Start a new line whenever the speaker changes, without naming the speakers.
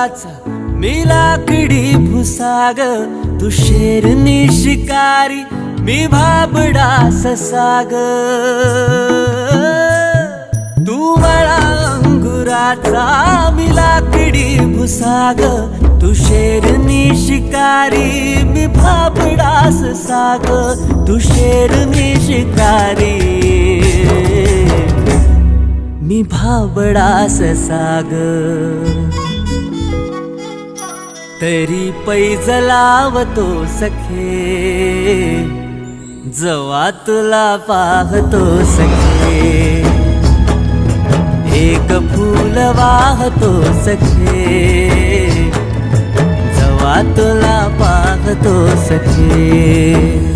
वनाचा मी लाकडी भुसाग, तू शेरनी शिकारी मी भाबडा ससाग. तू मला अंगुराचा मी लाकडी भुसाग, तू शेरनी शिकारी मी भाबडा ससाग. तू शेरनी शिकारी मी भाबडा ससाग. तरी पैज लावतो सखे, जवा तुला पाहतो सखे. एक फूल वाहतो सखे, जवा तुला पाहतो सखे.